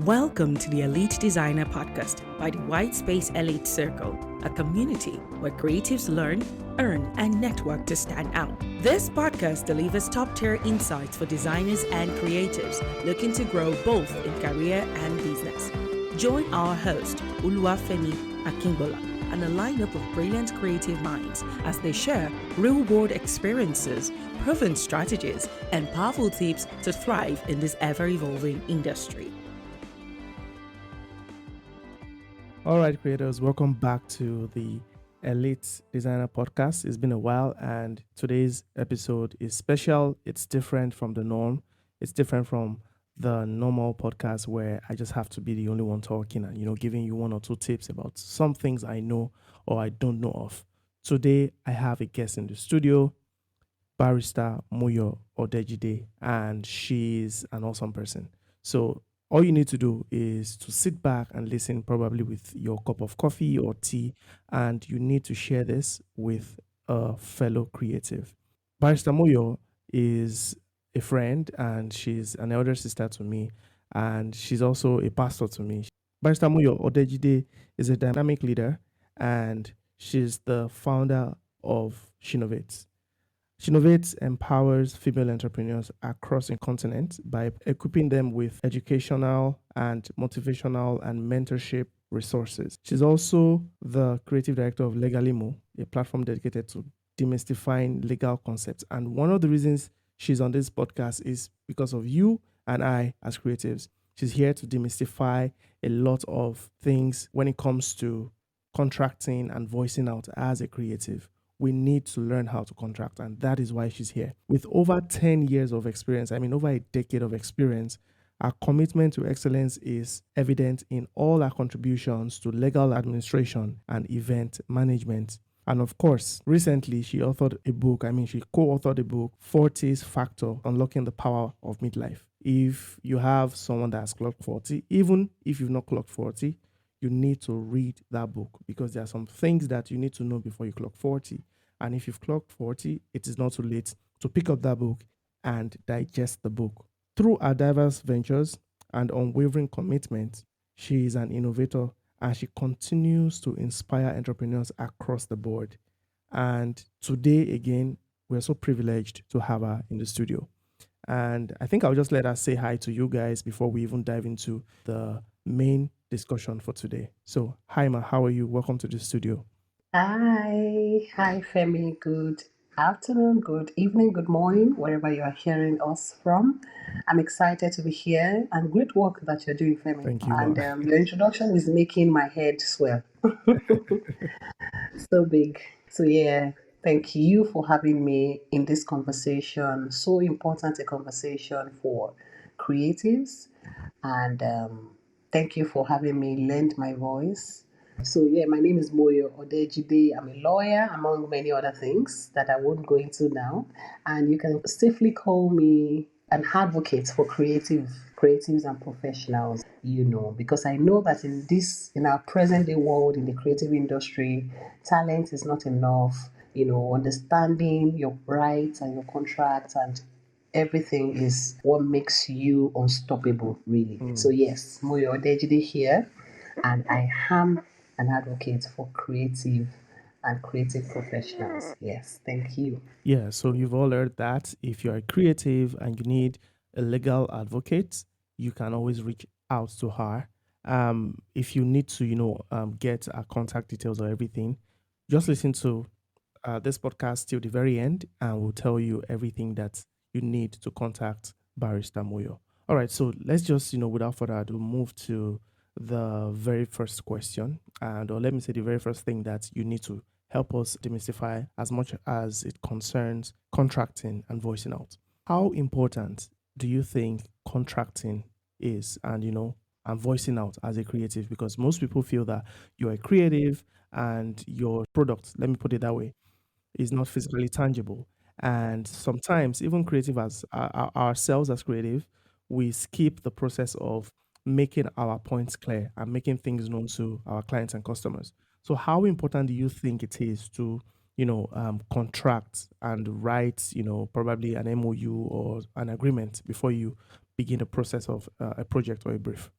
Welcome to the Elite Designer Podcast by the White Space Elite Circle, a community where creatives learn, earn, and network to stand out. This podcast delivers top tier insights for designers and creatives looking to grow both in career and business. Join our host, Uluwafemi Akingbola, and a lineup of brilliant creative minds as they share real world experiences, proven strategies, and powerful tips to thrive in this ever evolving industry. All right, creators, welcome back to the Elite Designer Podcast. It's been a while, and today's episode is special. It's different from the norm. It's different from the normal podcast where I just have to be the only one talking and, giving you one or two tips about some things I know or I don't know of. Today, I have a guest in the studio, barrister Moyo Odejide, and she's an awesome person. So all you need to do is to sit back and listen, probably with your cup of coffee or tea, and you need to share this with a fellow creative. Barrister Moyo is a friend and she's an elder sister to me, and she's also a pastor to me. Barrister Moyo Odejide is a dynamic leader and she's the founder of Shinovate. Shinovate empowers female entrepreneurs across the continent by equipping them with educational and motivational and mentorship resources. She's also the creative director of Legalimo, a platform dedicated to demystifying legal concepts. And one of the reasons she's on this podcast is because of you and I as creatives. She's here to demystify a lot of things when it comes to contracting and voicing out as a creative. We need to learn how to contract, and that is why she's here. With over 10 years of experience, over a decade of experience, our commitment to excellence is evident in all our contributions to legal administration and event management. And of course, recently she authored a book. She co-authored a book, 40's Factor, Unlocking the Power of Midlife. If you have someone that has clocked 40, even if you've not clocked 40, you need to read that book because there are some things that you need to know before you clock 40. And if you've clocked 40, it is not too late to pick up that book and digest the book. Through our diverse ventures and unwavering commitment, she is an innovator and she continues to inspire entrepreneurs across the board. And today, again, we're so privileged to have her in the studio. And I think I'll just let her say hi to you guys before we even dive into the main discussion for today. So, hi, Ma, how are you? Welcome to the studio. Hi Femi. Good afternoon, good evening, good morning, wherever you are hearing us from. I'm excited to be here and great work that you're doing, Femi. Thank you, Ma. And your introduction is making my head swell. So big. So, yeah, thank you for having me in this conversation. So important a conversation for creatives. And thank you for having me lend my voice. So, yeah, my name is Moyo Odejide. I'm a lawyer, among many other things that I won't go into now. And you can safely call me an advocate for creatives and professionals, because I know that in our present day world, in the creative industry, talent is not enough. Understanding your rights and your contracts and everything is what makes you unstoppable, really. So yes, Moyo Odejide here, and I am an advocate for creative professionals. Yes, thank you. Yeah, so you've all heard that if you're a creative and you need a legal advocate, you can always reach out to her. If you need to, get her contact details or everything, just listen to this podcast till the very end, and we'll tell you everything that you need to contact Barrister Moyo. All right, so let's just, without further ado, move to the very first question, or let me say the very first thing that you need to help us demystify as much as it concerns contracting and voicing out. How important do you think contracting is and voicing out as a creative? Because most people feel that you're a creative and your product, let me put it that way, is not physically tangible. And sometimes, even creative as ourselves as creative, we skip the process of making our points clear and making things known to our clients and customers. So, how important do you think it is to, contract and write, probably an MOU or an agreement before you begin the process of a project or a brief?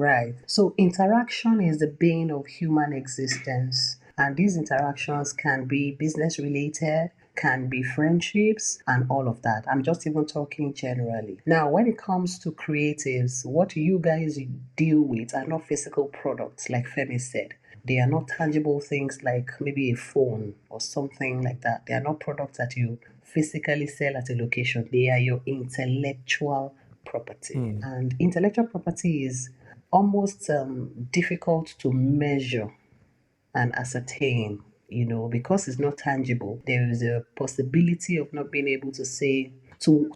Right. So interaction is the bane of human existence. And these interactions can be business related, can be friendships, and all of that. I'm just even talking generally. Now, when it comes to creatives, what you guys deal with are not physical products, like Femi said. They are not tangible things like maybe a phone or something like that. They are not products that you physically sell at a location. They are your intellectual property. Mm. And intellectual property is almost difficult to measure and ascertain, because it's not tangible. There is a possibility of not being able to say, to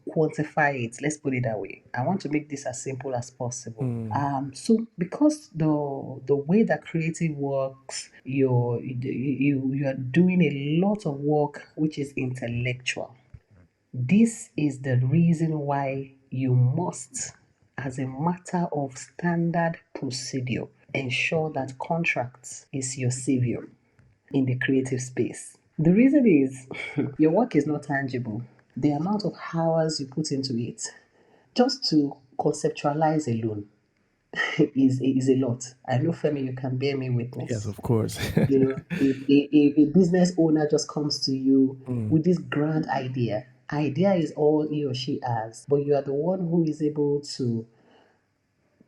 quantify it. Let's put it that way. I want to make this as simple as possible. Mm. So because the way that creative works, you are doing a lot of work which is intellectual. This is the reason why you must, as a matter of standard procedure, ensure that contracts is your savior in the creative space. The reason is your work is not tangible. The amount of hours you put into it, just to conceptualize alone, is a lot. I know, Femi, you can bear me Yes, witness. of course. If a business owner just comes to you Mm. with this grand idea is all he or she has, but you are the one who is able to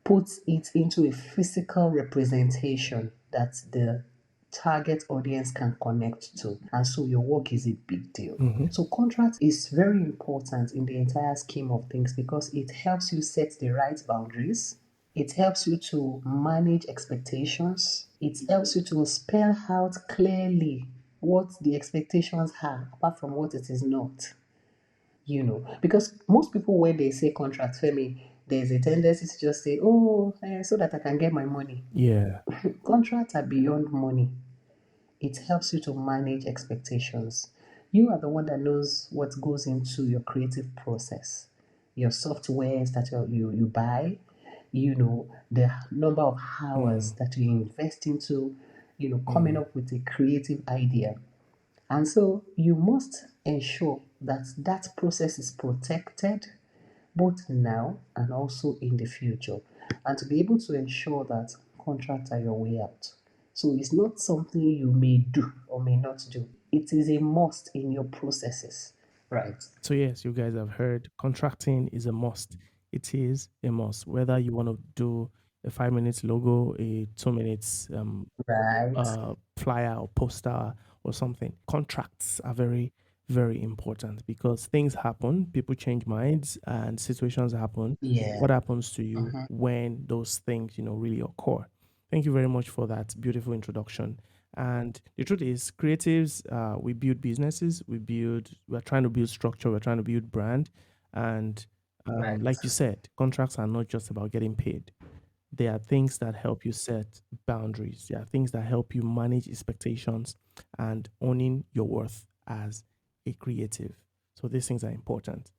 put it into a physical representation that the target audience can connect to. And so your work is a big deal. Mhm. So contract is very important in the entire scheme of things because it helps you set the right boundaries. It helps you to manage expectations. It helps you to spell out clearly what the expectations are, apart from what it is not. Because most people, when they say contract, Femi, there's a tendency to just say, oh, so that I can get my money. Yeah. Contracts are beyond money. It helps you to manage expectations. You are the one that knows what goes into your creative process, your softwares that you buy, the number of hours Mm. that you invest into, coming Mm. up with a creative idea. And so you must ensure that that process is protected both now and also in the future. And to be able to ensure that contracts are your way out. So it's not something you may do or may not do. It is a must in your processes. Right. So yes, you guys have heard contracting is a must. It is a must. Whether you want to do a 5 minutes logo, a 2 minutes Right. flyer or poster or something. Contracts are very, very important because things happen, people change minds, and situations happen. Yeah. What happens to you Mm-hmm. when those things, really occur? Thank you very much for that beautiful introduction. And the truth is, creatives, we build businesses, we're trying to build structure, we're trying to build brand. And Right. like you said, contracts are not just about getting paid. There are things that help you set boundaries. There are things that help you manage expectations and owning your worth as a creative. So these things are important.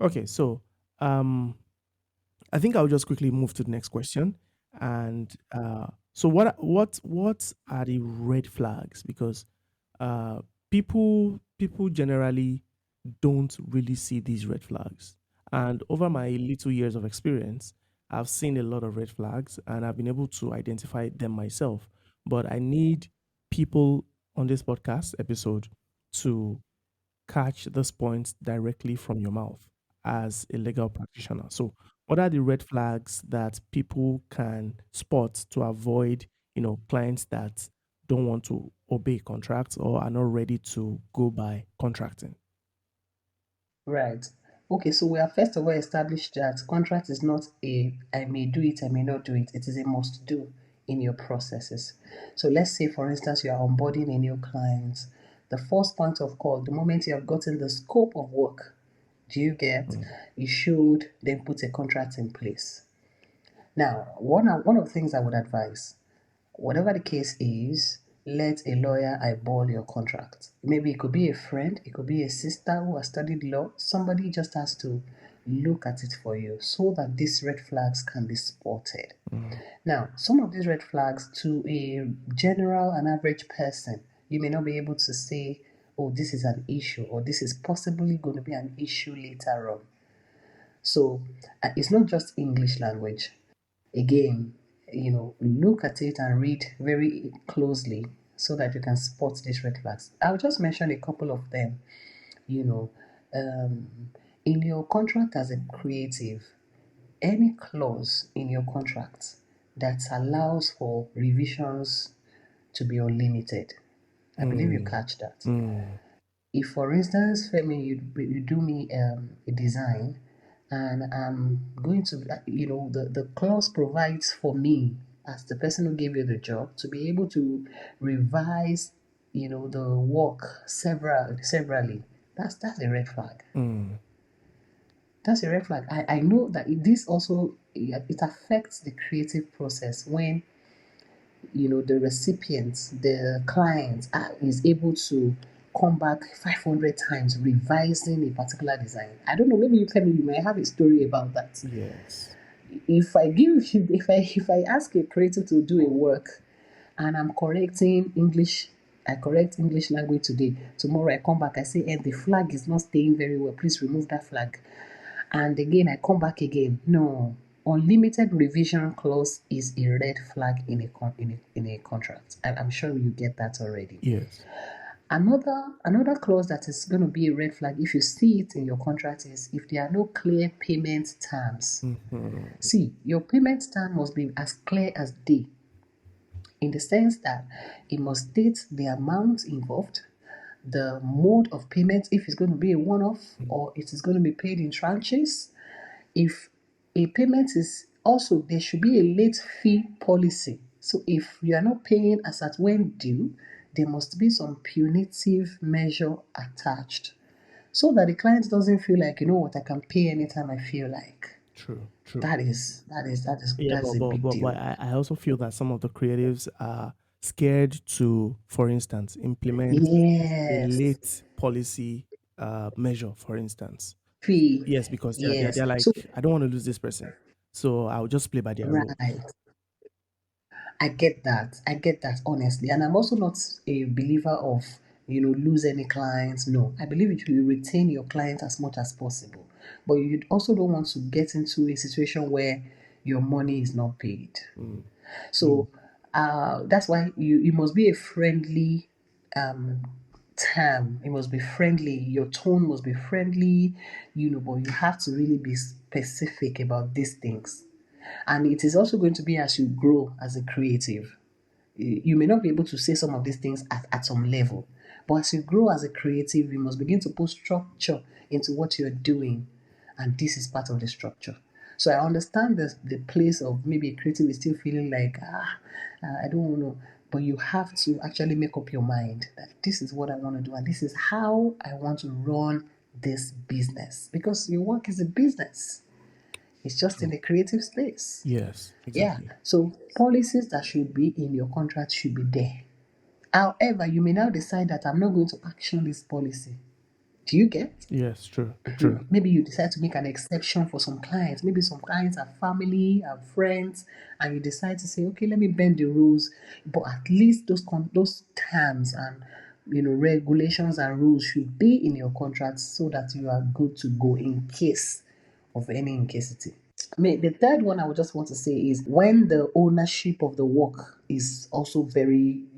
Okay, so um, I think I'll just quickly move to the next question. And so, what are the red flags? Because uh, people generally don't really see these red flags. And over my little years of experience, I've seen a lot of red flags and I've been able to identify them myself. But I need people on this podcast episode to catch this point directly from your mouth as a legal practitioner. So, what are the red flags that people can spot to avoid, clients that don't want to obey contracts or are not ready to go by contracting? Right. Okay, so we have first of all established that contract is not a I may do it, I may not do it. It is a must do in your processes. So let's say, for instance, you are onboarding a new client. The first point of call, the moment you have gotten the scope of work, do you get? Mm. You should then put a contract in place. Now, one of the things I would advise, whatever the case is, let a lawyer eyeball your contract. Maybe it could be a friend, it could be a sister who has studied law. Somebody just has to look at it for you so that these red flags can be spotted. Mm. Now, some of these red flags to a general and average person, you may not be able to say, oh, this is an issue, or this is possibly going to be an issue later on. So it's not just English language. Again, look at it and read very closely so that you can spot these red flags. I'll just mention a couple of them. You know, um, in your contract as a creative, any clause in your contract that allows for revisions to be unlimited. I believe you Mm, catch that. mm, If, for instance, Femi, you do me a design, and I'm going to, the clause provides for me as the person who gave you the job to be able to revise, the work severally. That's a red flag. mm, That's a red flag. I know that this also it affects the creative process when the recipient, the client is able to come back 500 times revising a particular design. I don't know, maybe you tell me, you might have a story about that. yes. If I give you, if I ask a creator to do a work and I'm correcting English, I correct English language today. Tomorrow I come back, I say, and the flag is not staying very well. Please remove that flag. And again, I come back again. No, unlimited revision clause is a red flag in a contract. I'm sure you get that already. Yes. Another clause that is going to be a red flag if you see it in your contract is if there are no clear payment terms. Mm-hmm. See, your payment term must be as clear as day, in the sense that it must state the amount involved, the mode of payment, if it's going to be a one-off or it is going to be paid in tranches. If a payment is also, there should be a late fee policy. So if you are not paying as at when due, there must be some punitive measure attached so that the client doesn't feel like, you know what, I can pay anytime I feel like. True. True. Yeah, That is a big but deal. I also feel that some of the creatives are scared to, for instance, implement a Yes. late policy measure, for instance. Fee. Yes, because Yes. they're So like, I don't want to lose this person, so I'll just play by their rules. right. I get that. I get that honestly. And I'm also not a believer of, lose any clients. No. I believe you should retain your clients as much as possible. But you also don't want to get into a situation where your money is not paid. Mm, So that's why you must be a friendly um term. It must be friendly. Your tone must be friendly, but you have to really be specific about these things. And it is also going to be as you grow as a creative. You may not be able to say some of these things at some level, but as you grow as a creative, you must begin to put structure into what you're doing. And this is part of the structure. So I understand the place of maybe a creative is still feeling like, I don't know. But you have to actually make up your mind that this is what I want to do and this is how I want to run this business. Because your work is a business. It's just in true. the creative space. Yes, Yeah. exactly. So policies that should be in your contract should be there. However, you may now decide that I'm not going to action this policy. Do you get? Yes, true. True. Maybe you decide to make an exception for some clients. Maybe some clients are family, are friends, and you decide to say, okay, let me bend the rules. But at least those terms and regulations and rules should be in your contract so that you are good to go in case of any incasity. The third one I would just want to say is when the ownership of the work is also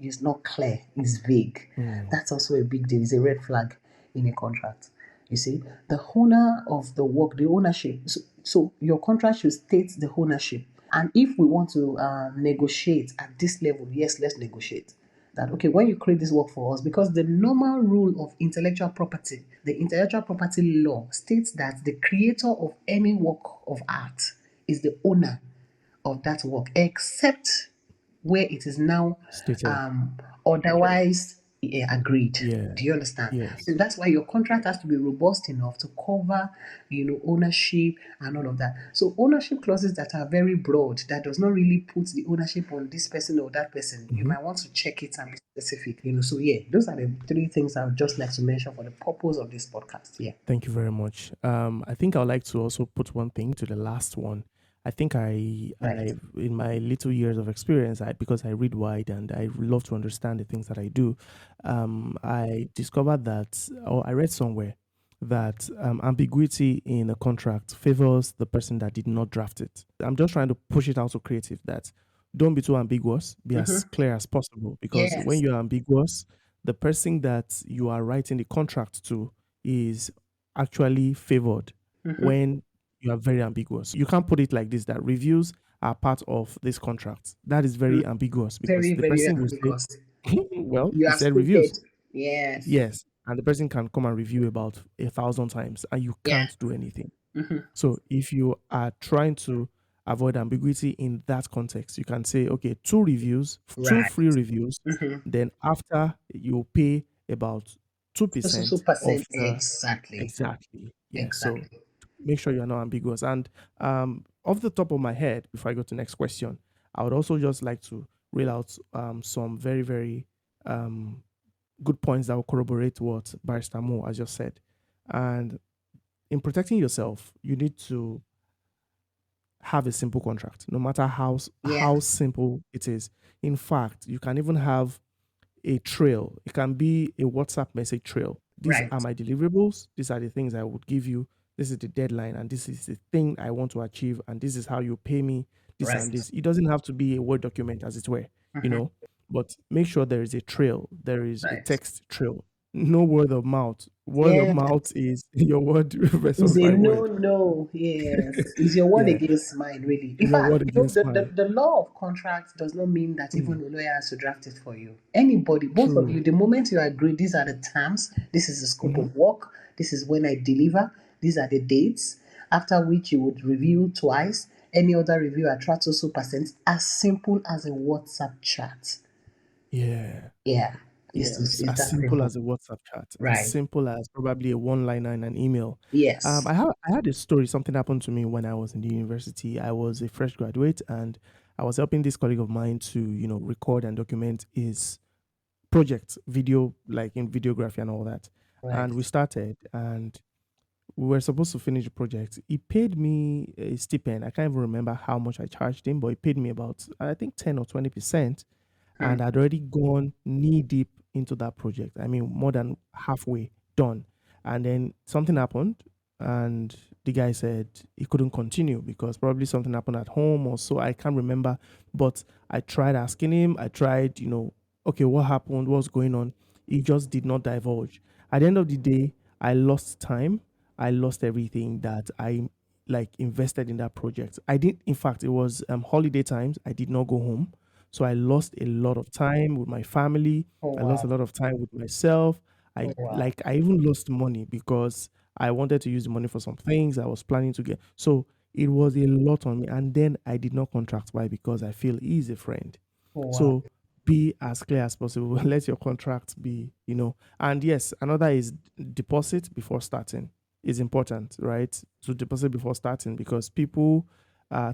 is not clear, is vague. Mm, That's also a big deal. It's a red flag in a contract. You see, the owner of the work, the ownership. So your contract should state the ownership. And if we want to negotiate at this level, yes, let's negotiate that okay, when you create this work for us, because the normal rule of intellectual property, the intellectual property law states that the creator of any work of art is the owner of that work, except where it is now stated. um, otherwise agreed. Yeah. Do you understand? Yes. So that's why your contract has to be robust enough to cover, ownership and all of that. So ownership clauses that are very broad, that does not really put the ownership on this person or that person. You Mm-hmm. might want to check it and be specific. So yeah, those are the three things I would just like to mention for the purpose of this podcast. Yeah. Thank you very much. I think I'd like to also put one thing to the last one. I think Right. in my little years of experience, because I read wide and I love to understand the things that I do, I discovered that, or I read somewhere that ambiguity in a contract favors the person that did not draft it. I'm just trying to push it out to creative that don't be too ambiguous, be as Mm-hmm. clear as possible. Because when Yes. you're ambiguous, the person that you are writing the contract to is actually favored Mm-hmm. when you are very ambiguous. You can't put it like this that reviews are part of this contract. That is very ambiguous because Very, the very person will say, ambiguous. well, You he have said reviews. stated. Yes. Yes. And the person can come and review about 1,000 times and you Yeah. can't do anything. Mm-hmm. So if you are trying to avoid ambiguity in that context, you can say, okay, two reviews, two Right. free reviews, Mm-hmm. then after you pay about So 2% of percent. the Exactly. exactly. Yeah. So Exactly. make sure you're not ambiguous. And off the top of my head, before I go to the next question, I would also just like to reel out some very, very um, good points that will corroborate what Barrister Mo has just said. And in protecting yourself, you need to have a simple contract, no matter Yeah. how simple it is. In fact, you can even have a trail. It can be a WhatsApp message trail. These Right. are my deliverables. These are the things I would give you. This is the deadline, and this is the thing I want to achieve, and this is how you pay me. This and Right. this. It doesn't have to be a Word document, as it were, you Mm-hmm. know. But make sure there is a trail. There is a Right. text trail. No word of mouth. Word of Yeah. mouth is your word It's versus a my no, word. no. Yes. It's your word Yeah, against mine, really. In your fact, word against the, mine. the law of contract does not mean that Mm, even a lawyer has to draft it for you. Anybody, both of true. you, the moment you agree, these are the terms, this is the scope Hmm. of work, this is when I deliver, these are the dates, after which you would review twice. Any other review at so percent, as simple as a WhatsApp chat. Yeah. Yeah. Yes, It's as that simple simple. as a WhatsApp chat, as Right. simple as probably a one-liner in an email. Yes. I had a story. Something happened to me when I was in the university. I was a fresh graduate, and I was helping this colleague of mine to record and document his project, video, like in videography and all that. Right. And we started, and we were supposed to finish the project. He paid me a stipend. I can't even remember how much I charged him, but he paid me about, I think, 10 or 20%, Hmm. and I'd already gone knee deep into that project. I mean, more than halfway done. And then something happened, and the guy said he couldn't continue because probably something happened at home or so. I can't remember. But I tried asking him, I tried, okay, what happened? What's going on? He just did not divulge. At the end of the day, I lost time. I lost everything that I like invested in that project. I did, in fact, it was holiday times. I did not go home. So I lost a lot of time with my family. Oh, I lost a wow. lot of time with myself. Oh, wow. I even lost money because I wanted to use the money for some things I was planning to get. So it was a lot on me. And then I did not contract. Why? Because I feel he's a friend. Oh, wow. So be as clear as possible. Let your contract be, And yes, another is deposit before starting is important, right? To deposit before starting because people,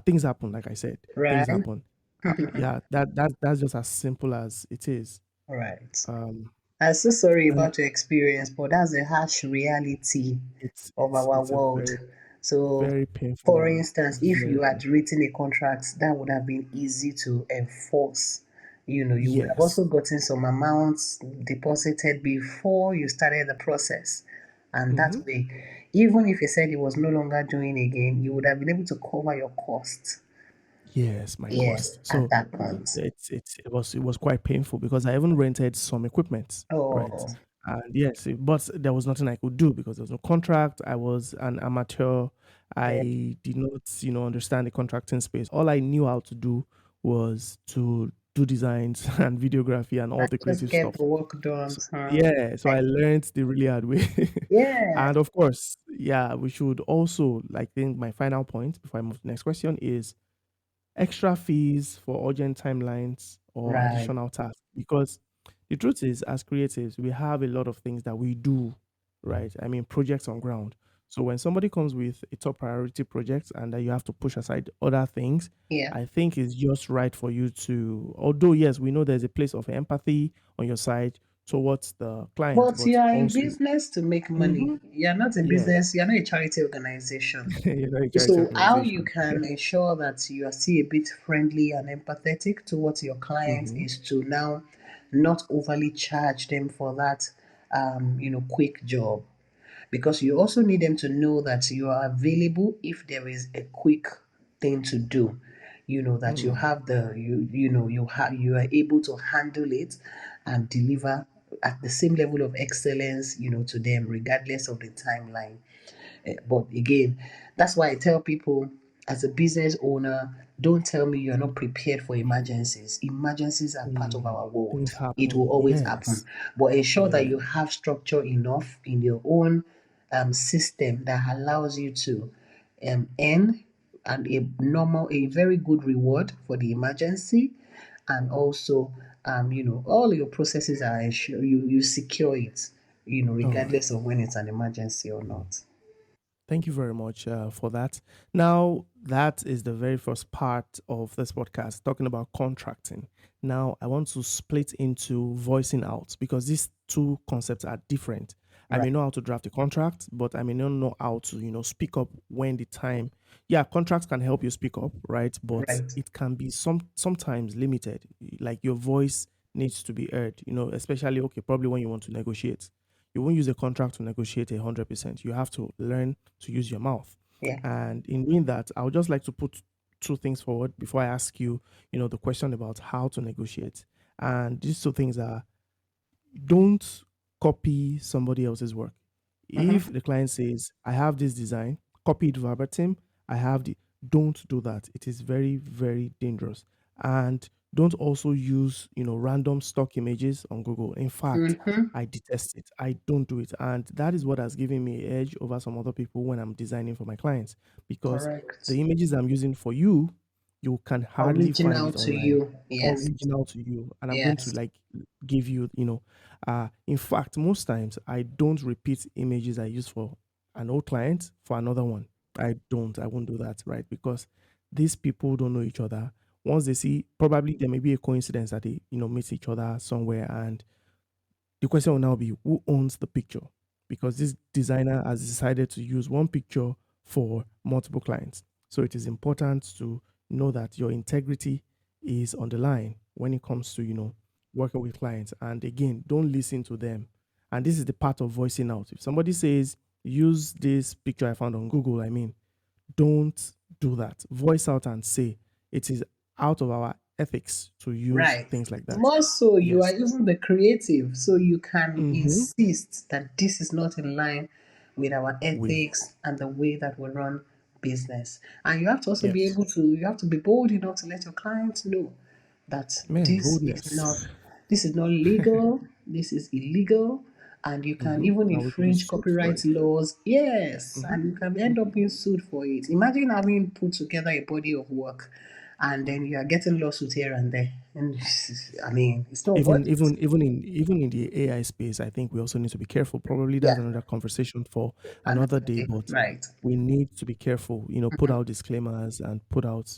things happen. Like I said, things Right. happen. Yeah, that's just as simple as it is. Right. Um, I'm so sorry and about your experience, but that's a harsh reality of our it's a world. So, very painful for one, instance, if very you had painful. written a contract, that would have been easy to enforce. You would have Yes. also gotten some amounts deposited before you started the process. And that Hmm. way, even if you said it was no longer doing again, you would have been able to cover your costs. Yes, my Yes, cost. at So that point. it was quite painful because I even rented some equipment, right? Oh, And yes, but there was nothing I could do because there was no contract. I was an amateur. yeah. I did not, understand the contracting space. All I knew how to do was to do designs and videography and all And the just creative get the stuff. work done. So, Huh? yeah, so I Right. learned the really hard way. Yeah. And of course, yeah, we should also, like, think my final point before I move to the next question is extra fees for urgent timelines or Right. additional tasks. Because the truth is, as creatives, we have a lot of things that we do, right? I mean, projects on ground. So when somebody comes with a top priority project and that you have to push aside other things, Yeah. I think it's just right for you to, although, yes, we know there's a place of empathy on your side towards the client, But but you are in also, business to make money. mhm, You're not in yeah, business, you're not a charity organization. a charity So, how you organization. can ensure that you are still a bit friendly and empathetic towards your client Hmm. is to now not overly charge them for that, quick job. because you also need them to know that you are available if there is a quick thing to do. That you Mm. have you are able to handle it and deliver at the same level of excellence, to them, regardless of the timeline. But again, that's why I tell people, as a business owner, don't tell me you're not prepared for emergencies. Emergencies are part of Mm. our Things world. It will happen. always happen. Yes. But ensure that Yeah. you have structure enough in your own system that allows you to earn and a very good reward for the emergency, and also all your processes are ensure you secure it, All right. regardless of when it's an emergency or not. Thank you very much for that. Now, that is the very first part of this podcast, talking about contracting. Now, I want to split into voicing out because these two concepts are different. I Right. may know how to draft a contract, but I may not know how to, speak up when the time. Yeah, contracts can help you speak up, right? But Right. it can be sometimes limited. Like your voice needs to be heard, especially okay, probably when you want to negotiate. You won't use a contract to negotiate 100%. You have to learn to use your mouth. Yeah. And in doing that, I would just like to put two things forward before I ask you, the question about how to negotiate. And these two things are: don't copy somebody else's work. If Mm-hmm. the client says, I have this design, copy it verbatim, I have the, don't do that. It is very, very dangerous. And don't also use, random stock images on Google. In fact, Mm-hmm. I detest it. I don't do it. And that is what has given me an edge over some other people when I'm designing for my clients. Because Correct. the images I'm using for you, you can hardly find Original it to online, you. Yes. original to you. And I'm going to Yes. like give you, in fact, most times I don't repeat images I use for an old client for another one. I won't do that, right? Because these people don't know each other. Once they see, probably there may be a coincidence that they, meet each other somewhere, and the question will now be who owns the picture? Because this designer has decided to use one picture for multiple clients. So it is important to know that your integrity is on the line when it comes to, working with clients. And again, don't listen to them. And this is the part of voicing out. If somebody says, use this picture I found on Google, don't do that. Voice out and say it is out of our ethics to use Right. things like that. More so, you are Yes. even the creative, so you can Mm-hmm. insist that this is not in line with our With ethics and the way that we run business. And you have to also be yes. able to, you have to be bold enough to let your clients know that Man, boldness. this is not legal, this is illegal, and you can Mm-hmm. even And we could be infringe sued for copyright it. laws. Yes, Mm-hmm. and you can end up being sued for it. Imagine having put together a body of work and then you are getting lawsuits here and there. And I mean, it's not Even worth it. even even in the AI space, I think we also need to be careful. Probably that's Yeah, another conversation for another another day, day. but Right. we need to be careful, put out disclaimers and put out,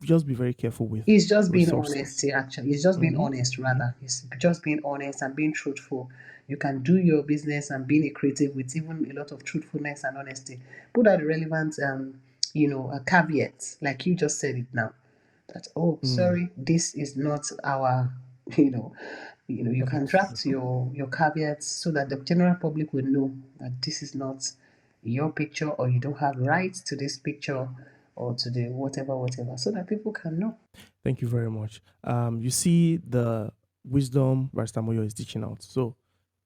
just be very careful with It's just being resources. honest here, actually. It's just being Mm-hmm. honest, Mm-hmm. rather. It's just being honest and being truthful. You can do your business and being a creative with even a lot of truthfulness and honesty. Put out the relevant, caveats, like you just said it now. That, oh, Mm. sorry, this is not our, you know, you can Ethics. draft your caveats so that the general public will know that this is not your picture, or you don't have rights to this picture, or to the whatever, so that people can know. Thank you very much. You see the wisdom Barrister Moyo is teaching out. So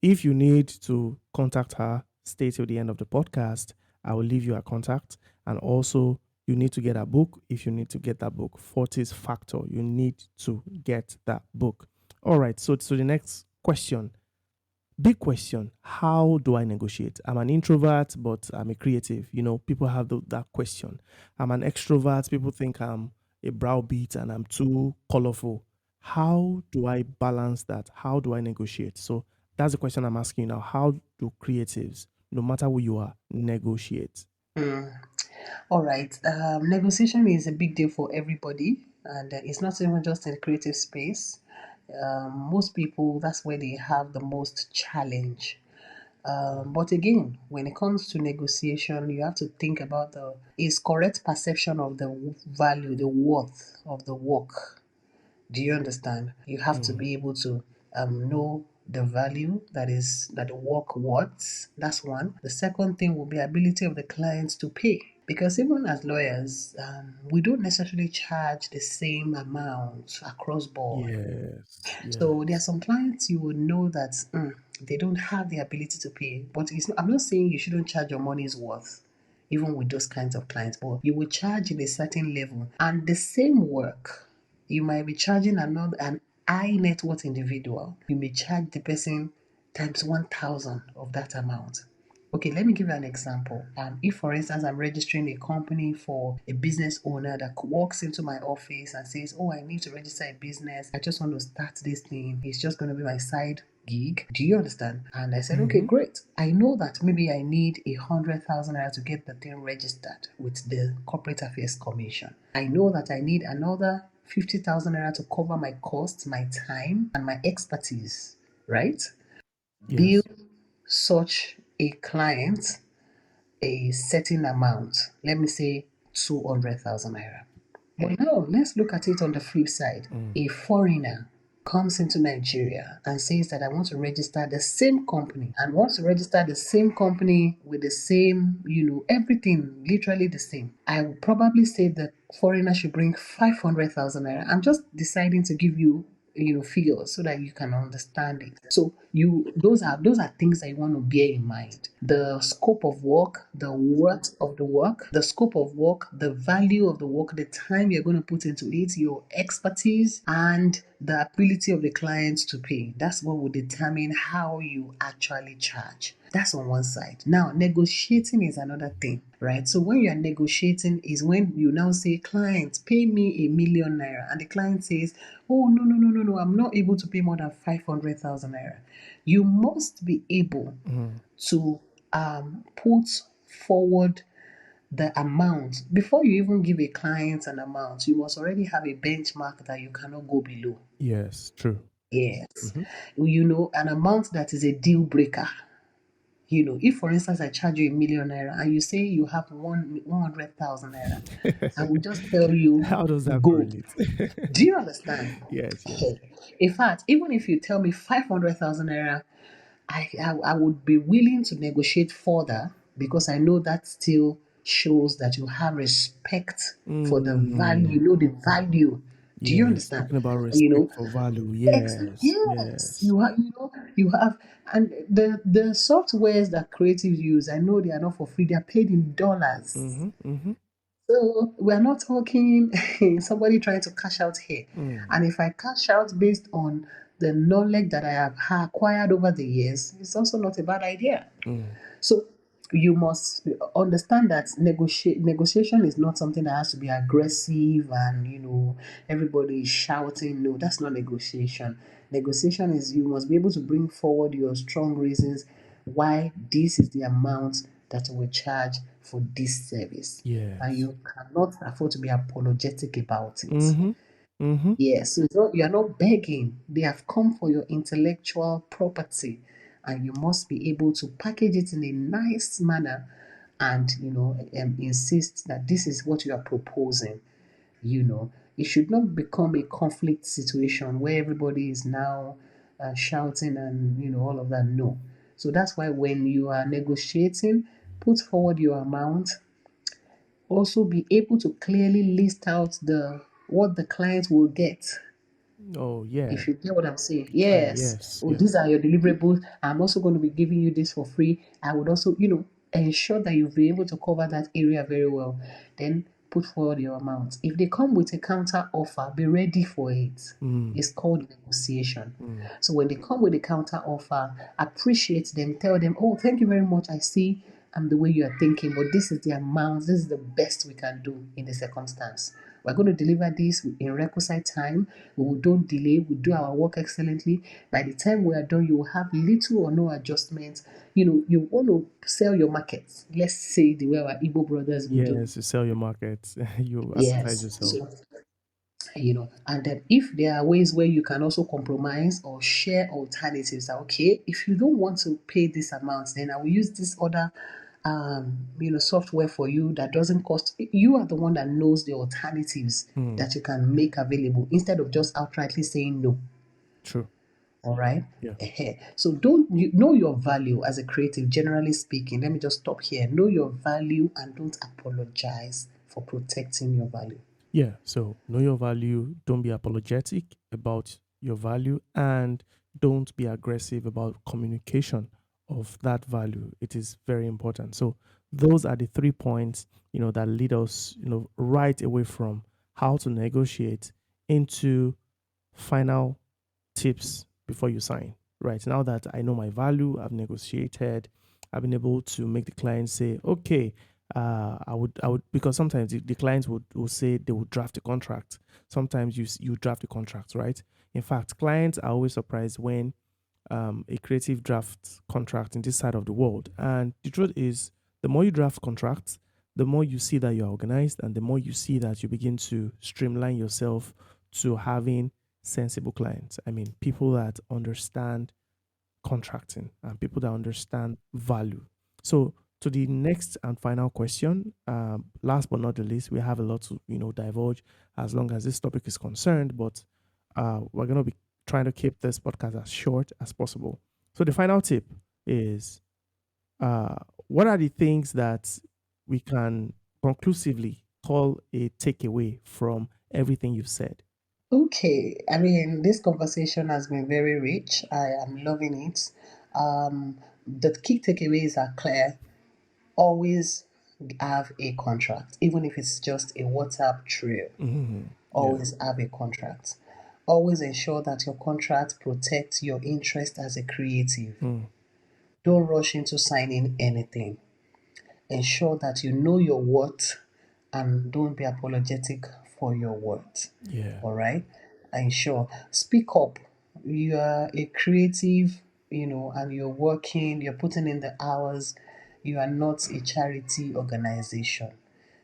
if you need to contact her, stay till the end of the podcast. I will leave you a contact. And also, you need to get a book. If you need to get that book, Fortis Factor, you need to get that book. All right. So the next question, big question: how do I negotiate? I'm an introvert, but I'm a creative. People have that question. I'm an extrovert. People think I'm a browbeat and I'm too colorful. How do I balance that? How do I negotiate? So that's the question I'm asking you now. How do creatives, no matter who you are, negotiate? All right. Negotiation is a big deal for everybody, and it's not even just in creative space. Most people, that's where they have the most challenge. But again, when it comes to negotiation, you have to think about the is correct perception of the value, the worth of the work. Do you understand? You have to Mm, be able to know the value that the work worth. That's one. The second thing will be ability of the clients to pay. Because even as lawyers, we don't necessarily charge the same amount across board. Yes. So there are Yes. some clients you will know that they don't have the ability to pay. But I'm not saying you shouldn't charge your money's worth, even with those kinds of clients. But you will charge in a certain level, and the same work, you might be charging an high net worth individual. You may charge the person times 1,000 of that amount. Okay, let me give you an example. If, for instance, I'm registering a company for a business owner that walks into my office and says, "Oh, I need to register a business. I just want to start this thing. It's just going to be my side gig." Do you understand? And I said, "Okay, Mm-hmm. great. I know that maybe I need 100,000 naira to get the thing registered with the Corporate Affairs Commission. I know that I need another 50,000 naira to cover my costs, my time, and my expertise, right? Bill Yes. such a client a certain amount, let me say 200,000 naira. But now let's look at it on the flip side. Mm. A foreigner comes into Nigeria and says that I want to register the same company and wants to register the same company with the same, everything literally the same. I would probably say the foreigner should bring 500,000 naira. I'm just deciding to give you figures so that you can understand it. So those are things that you want to bear in mind. The scope of work, the worth of the work, the scope of work, the value of the work, the time you're going to put into it, your expertise, and the ability of the client to pay. That's what will determine how you actually charge. That's on one side. Now, negotiating is another thing, right? So when you are negotiating is when you now say, "Client, pay me 1,000,000 naira," and the client says, "Oh, no, no, no, no, no, I'm not able to pay more than 500,000 naira." You must be able Mm. to put forward the amount. Before you even give a client an amount, you must already have a benchmark that you cannot go below. Yes. True. Yes. Mm-hmm. An amount that is a deal breaker. If for instance I charge you 1,000,000 naira and you say you have 100,000 naira, I will just tell you, How does that go. correlate? Do you understand? Yes. Yes. In fact, even if you tell me 500,000 naira, I would be willing to negotiate further because I know that still shows that you have respect for the value. Mm. You know the value. Do you Yes. understand? Talking about You know, respect for value. Yes. Yes, Yes. you have, and the softwares that creatives use, I know they are not for free. They are paid in dollars. Mm-hmm. Mm-hmm. So we are not talking somebody trying to cash out here. Mm. And if I cash out based on the knowledge that I have acquired over the years, it's also not a bad idea. Mm. So you must understand that negotiation is not something that has to be aggressive and everybody is shouting. No, that's not negotiation. Negotiation is you must be able to bring forward your strong reasons why this is the amount that you will charge for this service. And Yes. you cannot afford to be apologetic about it. Mm-hmm. Mm-hmm. Yes, so you are not begging. They have come for your intellectual property, and you must be able to package it in a nice manner and insist that this is what you are proposing. It should not become a conflict situation where everybody is now shouting and all of that. No. So that's why when you are negotiating, put forward your amount. Also, be able to clearly list out the what the client will get. Oh yeah. If you get what I'm saying, yes. Yes. Oh, Yes. these are your deliverables. I'm also going to be giving you this for free. I would also, ensure that you'll be able to cover that area very well. Then put forward your amount. If they come with a counter offer, be ready for it. Mm. It's called negotiation. Mm. So when they come with a counter offer, appreciate them. Tell them, "Oh, thank you very much. I see the way you are thinking, but this is the amount. This is the best we can do in the circumstance. We're going to deliver this in requisite time. We don't delay. We do our work excellently. By the time we are done, you will have little or no adjustments. You want to sell your market. Let's say the way our Igbo brothers will do. Yes. You sell your market. You advertise Yes. yourself. So and then if there are ways where you can also compromise or share alternatives, that okay, if you don't want to pay this amount, then I will use this other software for you that doesn't cost. You are the one that knows the alternatives Mm. that you can make available instead of just outrightly saying no. True. All right. Yeah. So don't you know your value as a creative, generally speaking. Let me just stop here. Know your value and don't apologize for protecting your value. Yeah. So know your value. Don't be apologetic about your value, and don't be aggressive about communication of that value. It is very important. So those are the 3 points, that lead us, right away from how to negotiate into final tips before you sign. Right now that I know my value, I've negotiated, I've been able to make the client say, okay, I would, because sometimes the clients would say they would draft a contract. Sometimes you draft a contract, right? In fact, clients are always surprised when a creative draft contract in this side of the world. And the truth is, the more you draft contracts, the more you see that you're organized, and the more you see that you begin to streamline yourself to having sensible clients. I mean, people that understand contracting and people that understand value. So, to the next and final question, last but not the least, we have a lot to divulge as long as this topic is concerned, but we're going to be trying to keep this podcast as short as possible. So, the final tip is, uh, what are the things that we can conclusively call a takeaway from everything you've said? Okay, I mean, this conversation has been very rich. I am loving it. The key takeaways are clear. Always have a contract, even if it's just a WhatsApp trail. Yeah. Always have a contract. Always ensure that your contract protects your interest as a creative. Mm, Don't rush into signing anything. Ensure that you know your worth and don't be apologetic for your worth. yeah. All right? Ensure. Speak up. You are a creative, and you're working, you're putting in the hours. You are not a charity organization.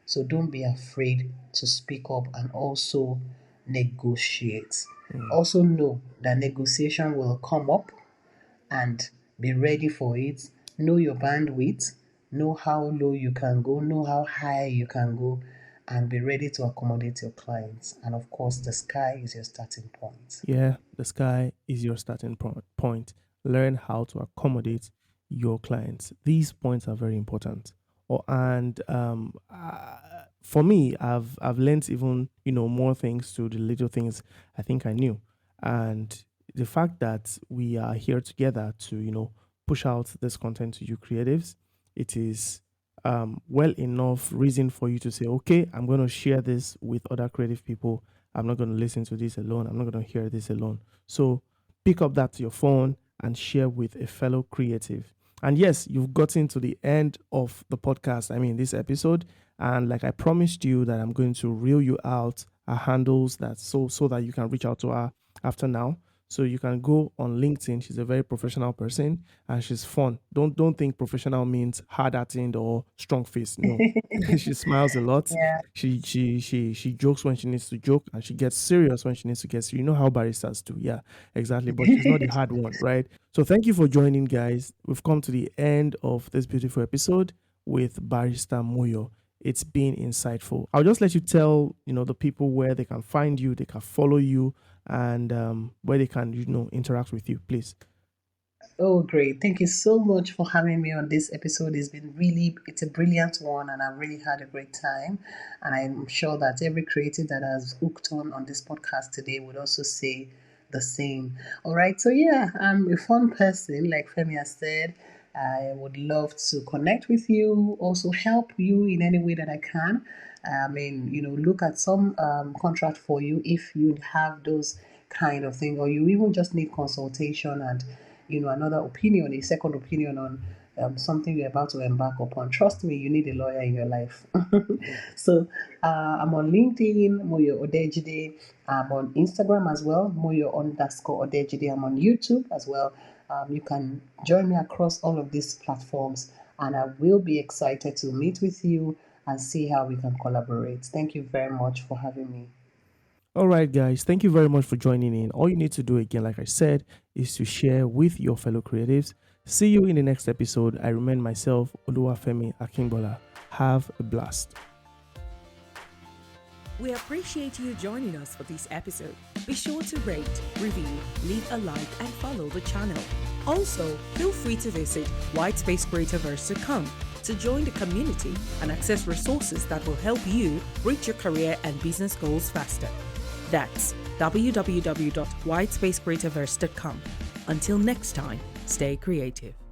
So don't be afraid to speak up and also negotiate. Mm. Also know that negotiation will come up and be ready for it. Know your bandwidth, know how low you can go, know how high you can go, and be ready to accommodate your clients. And of course, the sky is your starting point. Yeah, the sky is your starting point. Learn how to accommodate your clients. These points are very important. And for me, I've learned even more things to the little things I think I knew, and the fact that we are here together to push out this content to you creatives, it is well enough reason for you to say, okay, I'm going to share this with other creative people. I'm not going to listen to this alone. I'm not going to hear this alone. So pick up that to your phone and share with a fellow creative. And yes, you've gotten to the end of the podcast. I mean, this episode. And like I promised you that I'm going to reel you out our handles that so that you can reach out to her after now. So you can go on LinkedIn. She's a very professional person and she's fun. Don't think professional means hard acting or strong face. No. She smiles a lot. Yeah. She jokes when she needs to joke and she gets serious when she needs to get serious. You know how baristas do. Yeah, exactly. But she's not the hard one, right? So thank you for joining, guys. We've come to the end of this beautiful episode with Barista Moyo. It's been insightful. I'll just let you tell, the people where they can find you, they can follow you, and where they can, interact with you, please. Oh, great. Thank you so much for having me on this episode. It's a brilliant one, and I've really had a great time. And I'm sure that every creative that has hooked on this podcast today would also say the same. All right. So, yeah, I'm a fun person, like Femi has said. I would love to connect with you, also help you in any way that I can. I mean, look at some contract for you if you have those kind of thing, or you even just need consultation and another opinion, a second opinion on something you're about to embark upon. Trust me, you need a lawyer in your life. So I'm on LinkedIn, Moyo Odejide. I'm on Instagram as well, Moyo_Odejide. I'm on YouTube as well. You can join me across all of these platforms, and I will be excited to meet with you and see how we can collaborate. Thank you very much for having me. All right, guys, thank you very much for joining in. All you need to do, again, like I said, is to share with your fellow creatives. See you in the next episode. I remain myself, Oluwafemi Akingbola. Have a blast. We appreciate you joining us for this episode. Be sure to rate, review, leave a like, and follow the channel. Also, feel free to visit whitespacecreativerse.com to join the community and access resources that will help you reach your career and business goals faster. That's www.whitespacecreativerse.com. Until next time, stay creative.